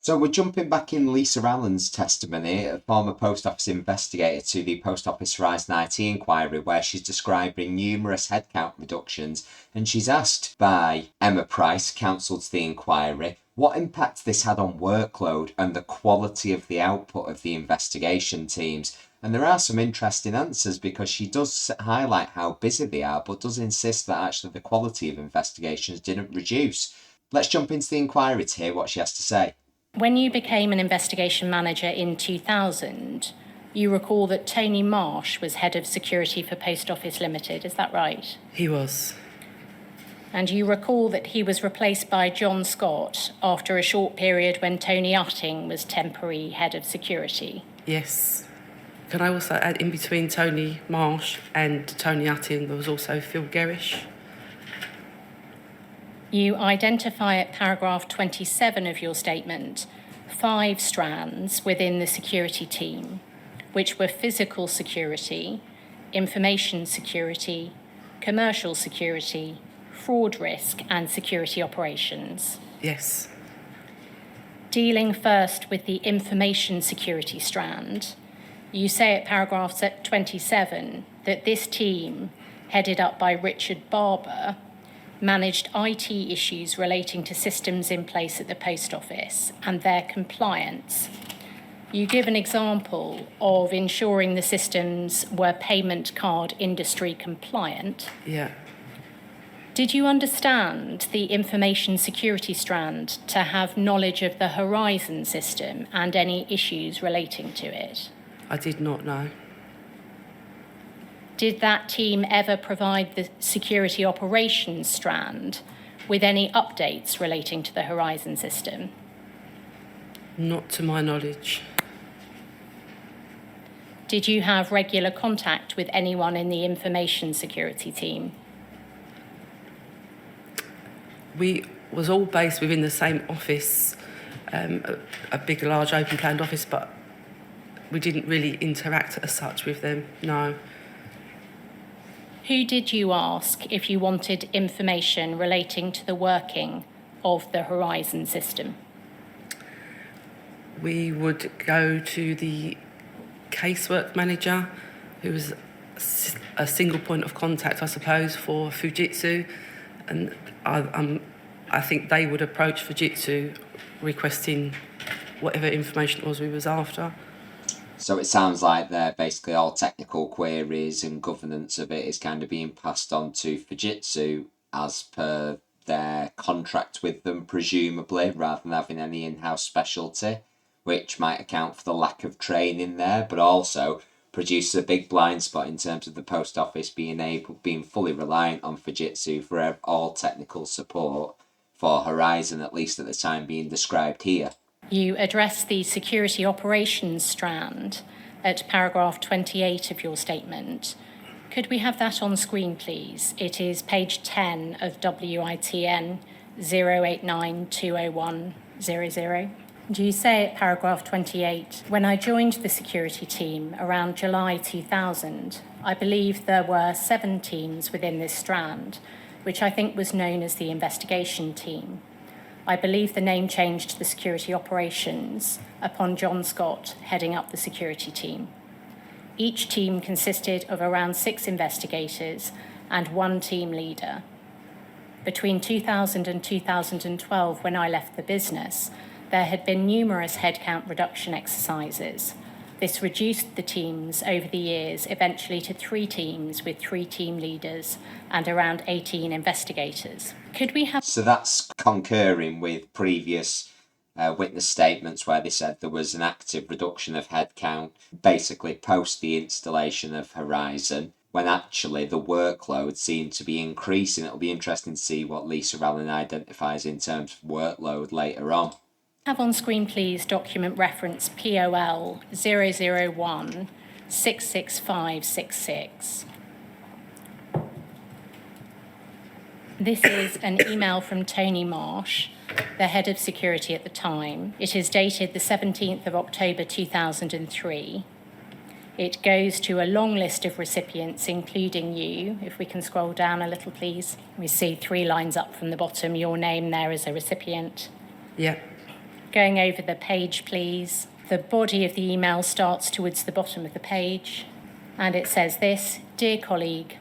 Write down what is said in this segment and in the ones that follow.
So we're jumping back in Lisa Allen's testimony, a former post office investigator, to the Post Office Horizon IT inquiry, where she's describing numerous headcount reductions, and she's asked by Emma Price, counsel to the inquiry, what impact this had on workload and the quality of the output of the investigation teams. And there are some interesting answers, because she does highlight how busy they are, but does insist that actually the quality of investigations didn't reduce. Let's jump into the inquiry to hear what she has to say. When you became an investigation manager in 2000, you recall that Tony Marsh was head of security for Post Office Limited, is that right? He was. And you recall that he was replaced by John Scott after a short period when Tony Utting was temporary head of security? Yes. Can I also add, in between Tony Marsh and Tony Utting, there was also Phil Gerrish. You identify at paragraph 27 of your statement 5 strands within the security team, which were physical security, information security, commercial security, fraud risk, and security operations. Yes. Dealing first with the information security strand, you say at paragraph 27 that this team, headed up by Richard Barber, managed IT issues relating to systems in place at the post office and their compliance. You give an example of ensuring the systems were payment card industry compliant. Yeah. Did you understand the information security strand to have knowledge of the Horizon system and any issues relating to it? I did not know. Did that team ever provide the security operations strand with any updates relating to the Horizon system? Not to my knowledge. Did you have regular contact with anyone in the information security team? We was all based within the same office, a big, large, open-planned office, but we didn't really interact as such with them, no. Who did you ask if you wanted information relating to the working of the Horizon system? We would go to the casework manager, who was a single point of contact, I suppose, for Fujitsu, and I think they would approach Fujitsu requesting whatever information it was we was after. So it sounds like they're basically all technical queries, and governance of it is kind of being passed on to Fujitsu as per their contract with them, presumably, rather than having any in-house specialty, which might account for the lack of training there, but also produces a big blind spot in terms of the post office being fully reliant on Fujitsu for all technical support for Horizon, at least at the time being described here. You address the security operations strand at paragraph 28 of your statement. Could we have that on screen, please? It is page 10 of WITN 089-201-00. Do you say at paragraph 28, when I joined the security team around July 2000, I believe there were 7 teams within this strand, which I think was known as the investigation team. I believe the name changed to the security operations upon John Scott heading up the security team. Each team consisted of around 6 investigators and 1 team leader. Between 2000 and 2012, when I left the business, there had been numerous headcount reduction exercises. This reduced the teams over the years, eventually to 3 teams with 3 team leaders and around 18 investigators. Could we have... So that's concurring with previous witness statements where they said there was an active reduction of headcount, basically post the installation of Horizon, when actually the workload seemed to be increasing. It'll be interesting to see what Lisa Allen identifies in terms of workload later on. Have on screen, please, document reference POL 001 66566. This is an email from Tony Marsh, the head of security at the time. It is dated the 17th of October 2003. It goes to a long list of recipients, including you. If we can scroll down a little, please. We see 3 lines up from the bottom, your name there as a recipient. Yeah. Going over the page, please. The body of the email starts towards the bottom of the page, and it says this: Dear colleague,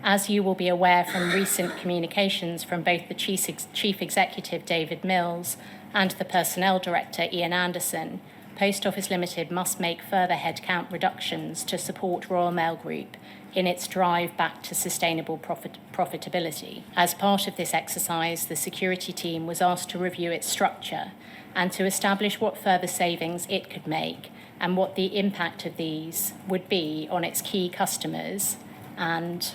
as you will be aware from recent communications from both the Chief Executive, David Mills, and the Personnel Director, Ian Anderson, Post Office Limited must make further headcount reductions to support Royal Mail Group in its drive back to sustainable profitability. As part of this exercise, the security team was asked to review its structure and to establish what further savings it could make and what the impact of these would be on its key customers and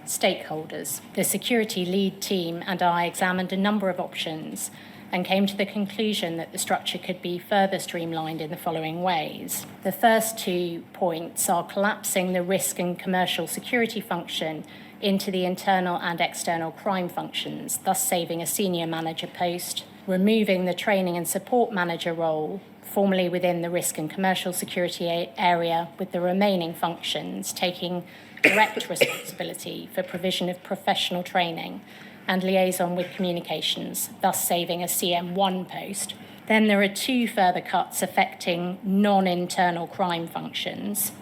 stakeholders. The security lead team and I examined a number of options and came to the conclusion that the structure could be further streamlined in the following ways. The first 2 points are collapsing the risk and commercial security function into the internal and external crime functions, thus saving a senior manager post, removing the training and support manager role, formerly within the risk and commercial security area, with the remaining functions taking direct responsibility for provision of professional training and liaison with communications, thus saving a CM1 post. Then there are 2 further cuts affecting non-internal crime functions.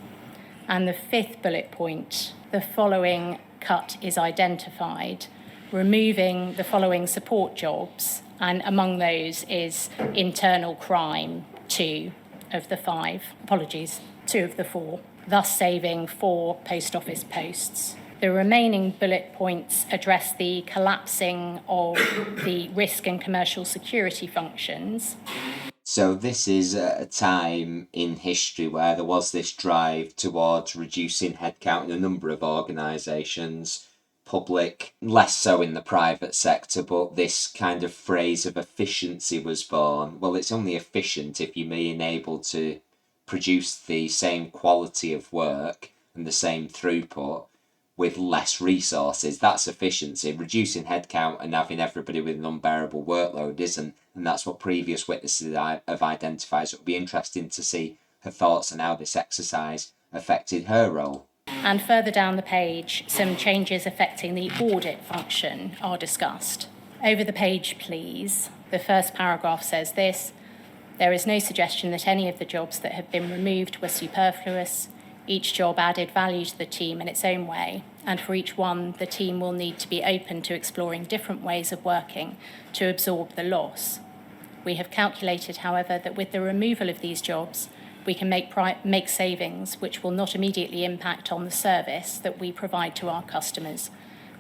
And the 5th bullet point, the following cut is identified: removing the following support jobs, and among those is internal crime, 2 of the 5, 2 of the 4, thus saving 4 post office posts. The remaining bullet points address the collapsing of the risk and commercial security functions. So this is a time in history where there was this drive towards reducing headcount in a number of organisations, public, less so in the private sector, but this kind of phrase of efficiency was born. Well, it's only efficient if you're being able to produce the same quality of work and the same throughput with less resources. That's efficiency. Reducing headcount and having everybody with an unbearable workload isn't, and that's what previous witnesses have identified. So it'll be interesting to see her thoughts on how this exercise affected her role. And further down the page, some changes affecting the audit function are discussed. Over the page, please. The first paragraph says this: there is no suggestion that any of the jobs that have been removed were superfluous. Each job added value to the team in its own way, and for each one, the team will need to be open to exploring different ways of working to absorb the loss. We have calculated, however, that with the removal of these jobs, we can make savings which will not immediately impact on the service that we provide to our customers,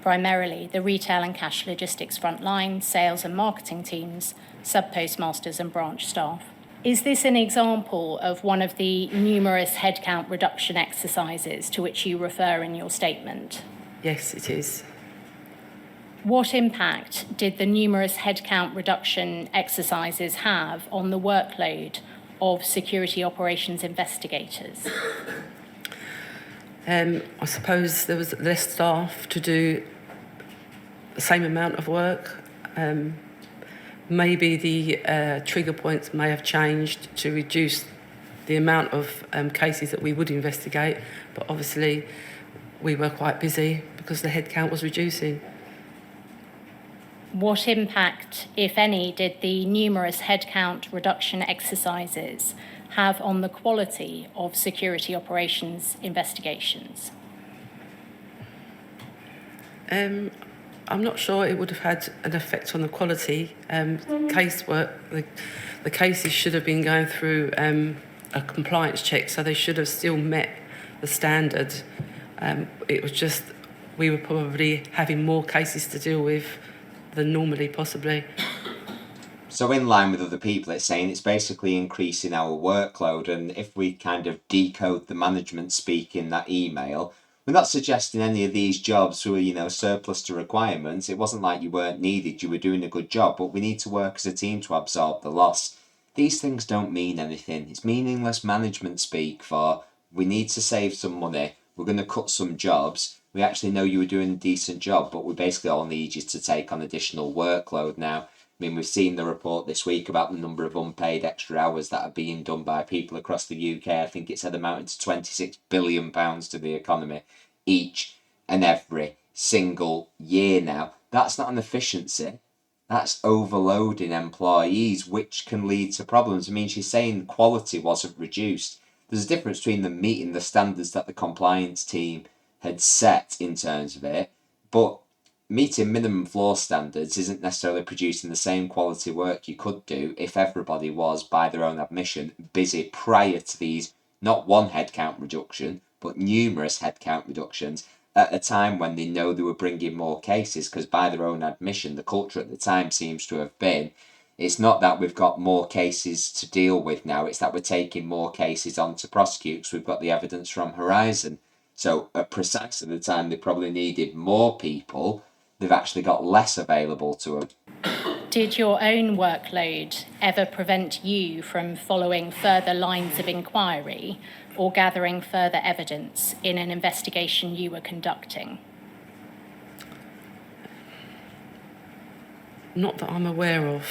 primarily the retail and cash logistics frontline, sales and marketing teams, sub-postmasters and branch staff. Is this an example of one of the numerous headcount reduction exercises to which you refer in your statement? Yes, it is. What impact did the numerous headcount reduction exercises have on the workload of security operations investigators? I suppose there was less staff to do the same amount of work. Maybe the trigger points may have changed to reduce the amount of cases that we would investigate, but obviously we were quite busy because the headcount was reducing. What impact, if any, did the numerous headcount reduction exercises have on the quality of security operations investigations? I'm not sure it would have had an effect on the quality. Casework, the cases should have been going through a compliance check, so they should have still met the standard. It was just we were probably having more cases to deal with than normally, possibly. So in line with other people, it's saying it's basically increasing our workload, and if we kind of decode the management speak in that email, we're not suggesting any of these jobs were, surplus to requirements. It wasn't like you weren't needed, you were doing a good job, but we need to work as a team to absorb the loss. These things don't mean anything. It's meaningless management speak for, we need to save some money, we're going to cut some jobs. We actually know you were doing a decent job, but we basically all need you to take on additional workload now. We've seen the report this week about the number of unpaid extra hours that are being done by people across the UK. I think it said amounting to £26 billion to the economy each and every single year now. That's not an efficiency. That's overloading employees, which can lead to problems. I mean, she's saying quality wasn't reduced. There's a difference between them meeting the standards that the compliance team had set in terms of it, but meeting minimum floor standards isn't necessarily producing the same quality work you could do if everybody was, by their own admission, busy prior to these, not one headcount reduction, but numerous headcount reductions at a time when they know they were bringing more cases, because by their own admission, the culture at the time seems to have been, it's not that we've got more cases to deal with now, it's that we're taking more cases on to prosecute because we've got the evidence from Horizon. So at precisely the time they probably needed more people, they've actually got less available to them. Did your own workload ever prevent you from following further lines of inquiry or gathering further evidence in an investigation you were conducting? Not that I'm aware of.